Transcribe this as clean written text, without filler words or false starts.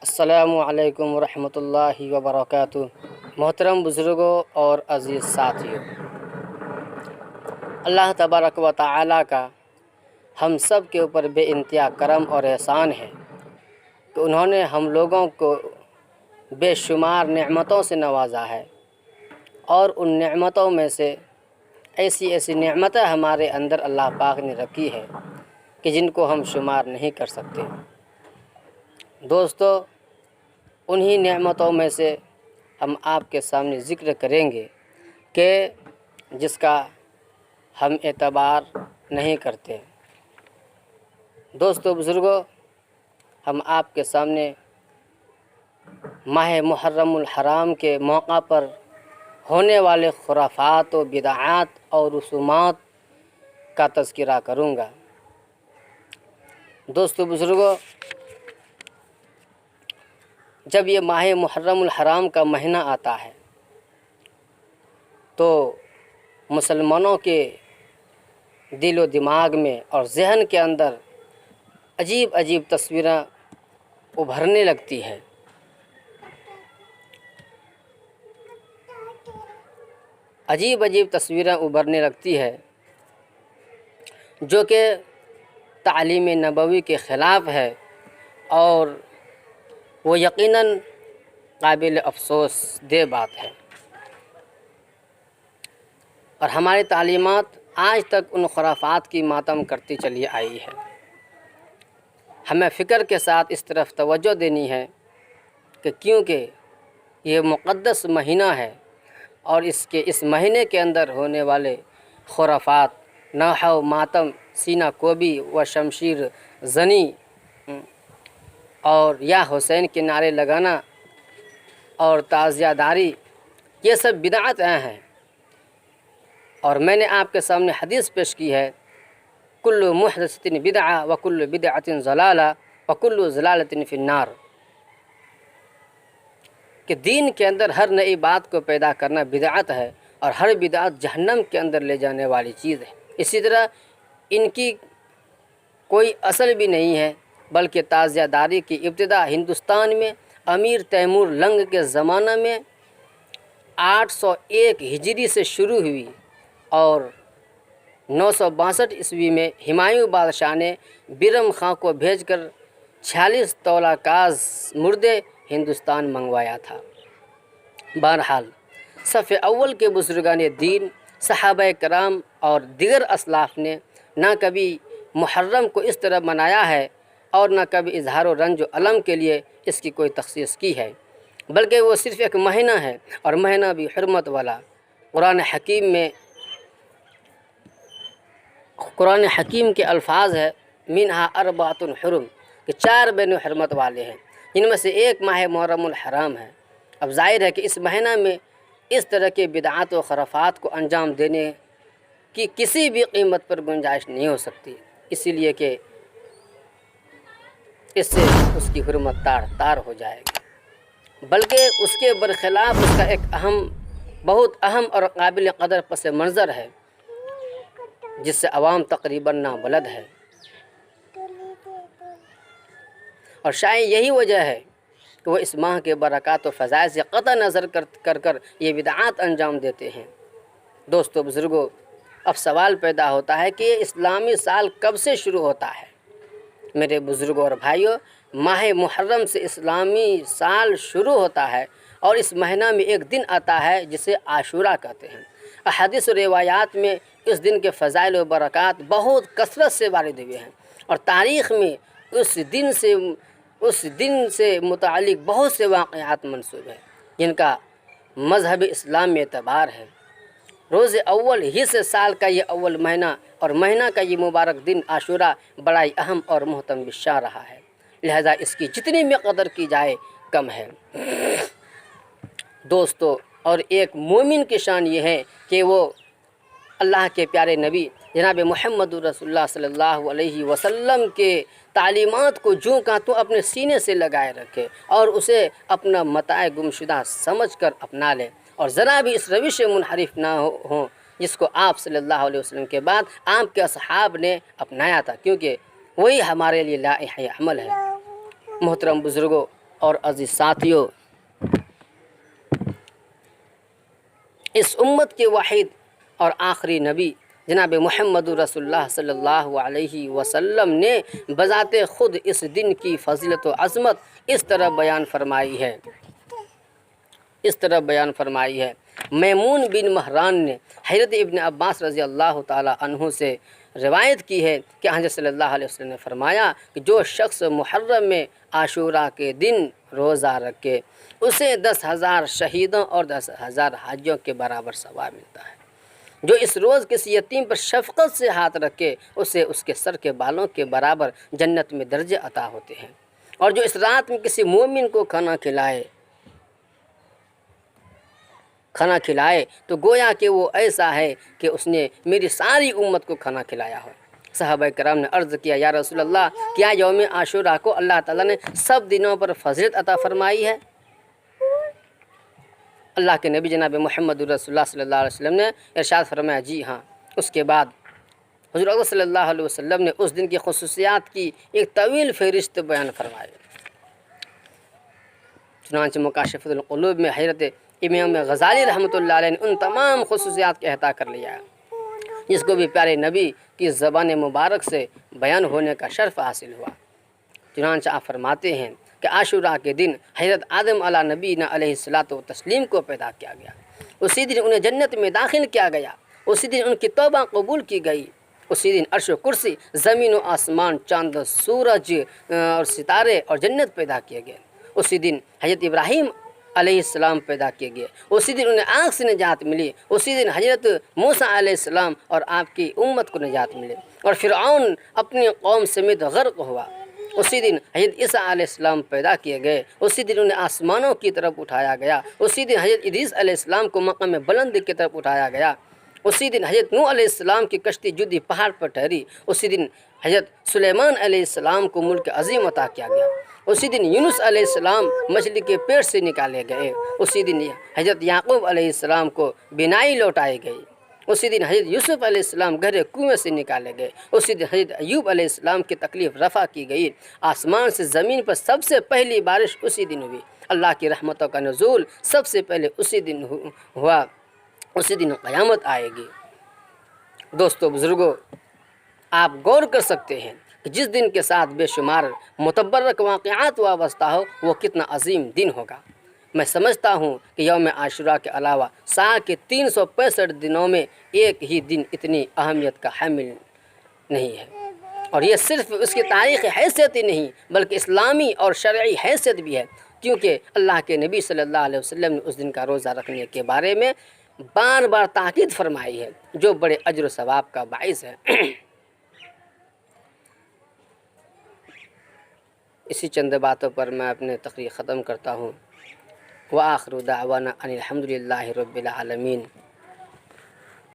السلام علیکم ورحمۃ اللہ وبرکاتہ۔ محترم بزرگوں اور عزیز ساتھیوں، اللہ تبارک و تعالیٰ کا ہم سب کے اوپر بے انتہا کرم اور احسان ہے کہ انہوں نے ہم لوگوں کو بے شمار نعمتوں سے نوازا ہے، اور ان نعمتوں میں سے ایسی نعمتیں ہمارے اندر اللہ پاک نے رکھی ہے کہ جن کو ہم شمار نہیں کر سکتے۔ دوستو، انہی نعمتوں میں سے ہم آپ کے سامنے ذکر کریں گے کہ جس کا ہم اعتبار نہیں کرتے۔ دوستو بزرگوں، ہم آپ کے سامنے ماہ محرم الحرام کے موقع پر ہونے والے خرافات و بدعات اور رسومات کا تذکرہ کروں گا۔ دوستو بزرگوں، جب یہ ماہ محرم الحرام کا مہینہ آتا ہے تو مسلمانوں کے دل و دماغ میں اور ذہن کے اندر عجیب تصویریں ابھرنے لگتی ہے۔ عجیب تصویریں ابھرنے لگتی ہے جو کہ تعلیم نبوی کے خلاف ہے، اور وہ یقیناً قابل افسوس دہ بات ہے۔ اور ہماری تعلیمات آج تک ان خرافات کی ماتم کرتی چلی آئی ہے۔ ہمیں فکر کے ساتھ اس طرف توجہ دینی ہے کہ کیونکہ یہ مقدس مہینہ ہے، اور اس مہینے کے اندر ہونے والے خرافات، نوحہ و ماتم، سینہ کوبی و شمشیر زنی اور یا حسین کے نعرے لگانا اور تعزیہ داری، یہ سب بدعتیں ہیں۔ اور میں نے آپ کے سامنے حدیث پیش کی ہے، کل محدثۃ بدعہ وکل بدعۃ ضلالہ وکل ضلالۃ فی النار، کہ دین کے اندر ہر نئی بات کو پیدا کرنا بدعت ہے، اور ہر بدعت جہنم کے اندر لے جانے والی چیز ہے۔ اسی طرح ان کی کوئی اصل بھی نہیں ہے، بلکہ تعزیہ داری کی ابتدا ہندوستان میں امیر تیمور لنگ کے زمانہ میں 801 ہجری سے شروع ہوئی، اور 962 عیسوی میں ہمایوں بادشاہ نے بیرم خاں کو بھیج کر 46 تولہ کاز مردے ہندوستان منگوایا تھا۔ بہرحال صف اول کے بزرگان دین، صحابہ کرام اور دیگر اسلاف نے نہ کبھی محرم کو اس طرح منایا ہے، اور نہ کبھی اظہار و رنج و الم کے لیے اس کی کوئی تخصیص کی ہے، بلکہ وہ صرف ایک مہینہ ہے، اور مہینہ بھی حرمت والا۔ قرآن حکیم کے الفاظ ہے، منہا اربعۃ حرم، کہ 4 بین حرمت والے ہیں، جن میں سے ایک ماہ محرم الحرام ہے۔ اب ظاہر ہے کہ اس مہینہ میں اس طرح کے بدعات و خرافات کو انجام دینے کی کسی بھی قیمت پر گنجائش نہیں ہو سکتی، اسی لیے کہ اس سے اس کی حرمت تار ہو جائے گی، بلکہ اس کے برخلاف اس کا ایک بہت اہم اور قابل قدر پس منظر ہے، جس سے عوام تقریباً نابلد ہے۔ اور شاید یہی وجہ ہے کہ وہ اس ماہ کے برکات و فضائل سے قطع نظر کر یہ بدعات انجام دیتے ہیں۔ دوستو بزرگوں، اب سوال پیدا ہوتا ہے کہ یہ اسلامی سال کب سے شروع ہوتا ہے؟ میرے بزرگوں اور بھائیوں، ماہ محرم سے اسلامی سال شروع ہوتا ہے، اور اس مہینہ میں ایک دن آتا ہے جسے عاشورہ کہتے ہیں۔ احادیث و روایات میں اس دن کے فضائل و برکات بہت کثرت سے وارد ہوئے ہیں، اور تاریخ میں اس دن سے متعلق بہت سے واقعات منسوب ہیں جن کا مذہب اسلام میں اعتبار ہے۔ روز اول ہی سے سال کا یہ اول مہینہ اور مہینہ کا یہ مبارک دن عاشورہ بڑا ہی اہم اور محترم شان رہا ہے، لہذا اس کی جتنی بھی قدر کی جائے کم ہے۔ دوستو، اور ایک مومن کی شان یہ ہے کہ وہ اللہ کے پیارے نبی جناب محمد رسول اللہ صلی اللہ علیہ وسلم کے تعلیمات کو جوں کا تو اپنے سینے سے لگائے رکھے، اور اسے اپنا متاع گمشدہ سمجھ کر اپنا لے، اور ذرا بھی اس روش سے منحرف نہ ہوں جس کو آپ صلی اللہ علیہ وسلم کے بعد آپ کے اصحاب نے اپنایا تھا، کیونکہ وہی ہمارے لیے لائحہ عمل ہے۔ محترم بزرگوں، اور عزیز ساتھیوں، اس امت کے واحد اور آخری نبی جناب محمد رسول اللہ صلی اللہ علیہ وسلم نے بذات خود اس دن کی فضیلت و عظمت اس طرح بیان فرمائی ہے، میمون بن مہران نے حضرت ابن عباس رضی اللہ تعالی عنہ سے روایت کی ہے کہ حضرت صلی اللہ علیہ وسلم نے فرمایا کہ جو شخص محرم میں عاشورہ کے دن روزہ رکھے اسے 10,000 شہیدوں اور 10,000 حاجیوں کے برابر ثواب ملتا ہے۔ جو اس روز کسی یتیم پر شفقت سے ہاتھ رکھے اسے اس کے سر کے بالوں کے برابر جنت میں درجے عطا ہوتے ہیں، اور جو اس رات میں کسی مومن کو کھانا کھلائے تو گویا کہ وہ ایسا ہے کہ اس نے میری ساری امت کو کھانا کھلایا ہو۔ صحابہ کرام نے عرض کیا، یا رسول اللہ، کیا یوم عاشورہ کو اللہ تعالیٰ نے سب دنوں پر فضیلت عطا فرمائی ہے؟ اللہ کے نبی جناب محمد رسول اللہ صلی اللہ علیہ وسلم نے ارشاد فرمایا، جی ہاں۔ اس کے بعد حضور اکرم صلی اللہ علیہ وسلم نے اس دن کی خصوصیات کی ایک طویل فہرست بیان فرمائی۔ چنانچہ مکاشفۃ القلوب میں حضرت امام غزالی رحمۃ اللہ علیہ نے ان تمام خصوصیات کا احاطہ کر لیا ہے جس کو بھی پیارے نبی کی زبان مبارک سے بیان ہونے کا شرف حاصل ہوا۔ چنانچہ آپ فرماتے ہیں کہ عاشورہ کے دن حضرت آدم علیہ نبینا علیہ الصلاۃ والتسلیم کو پیدا کیا گیا، اسی دن انہیں جنت میں داخل کیا گیا، اسی دن ان کی توبہ قبول کی گئی، اسی دن عرش و کرسی، زمین و آسمان، چاند، سورج اور ستارے اور جنت پیدا کیے گئے، اسی دن حضرت ابراہیم علیہ السلام پیدا کیے گئے، اسی دن انہیں آگ سے نجات ملی، اسی دن حضرت موسیٰ علیہ السلام اور آپ کی امت کو نجات ملی، اور فرعون اپنی قوم سمیت غرق ہوا، اسی دن حضرت عیسیٰ علیہ السلام پیدا کیے گئے، اسی دن انہیں آسمانوں کی طرف اٹھایا گیا، اسی دن حضرت ادریس علیہ السلام کو مقام بلند کی طرف اٹھایا گیا، اسی دن حضرت نوح علیہ السلام کی کشتی جدی پہاڑ پر ٹھہری، اسی دن حضرت سلیمان علیہ السلام کو ملک عظیم عطا کیا گیا، اسی دن یونس علیہ السلام مچھلی کے پیٹ سے نکالے گئے، اسی دن حضرت یعقوب علیہ السلام کو بینائی لوٹائی گئی، اسی دن حضرت یوسف علیہ السلام گہرے کنویں سے نکالے گئے، اسی دن حضرت ایوب علیہ السلام کی تکلیف رفع کی گئی، آسمان سے زمین پر سب سے پہلی بارش اسی دن ہوئی، اللہ کی رحمتوں کا نزول سب سے پہلے اسی دن ہوا، اسی دن قیامت آئے گی۔ دوستو بزرگوں، آپ غور کر سکتے ہیں کہ جس دن کے ساتھ بے شمار متبرک واقعات وابستہ ہو وہ کتنا عظیم دن ہوگا۔ میں سمجھتا ہوں کہ یوم عاشورہ کے علاوہ سال کے 365 دنوں میں ایک ہی دن اتنی اہمیت کا حامل نہیں ہے، اور یہ صرف اس کی تاریخی حیثیت ہی نہیں بلکہ اسلامی اور شرعی حیثیت بھی ہے، کیونکہ اللہ کے نبی صلی اللہ علیہ وسلم نے اس دن کا روزہ رکھنے کے بارے میں بار بار تاکید فرمائی ہے، جو بڑے اجر و ثواب کا باعث ہے۔ اسی چند باتوں پر میں اپنے تقریر ختم کرتا ہوں۔ وآخر دعوانا ان الحمد للہ رب العالمین۔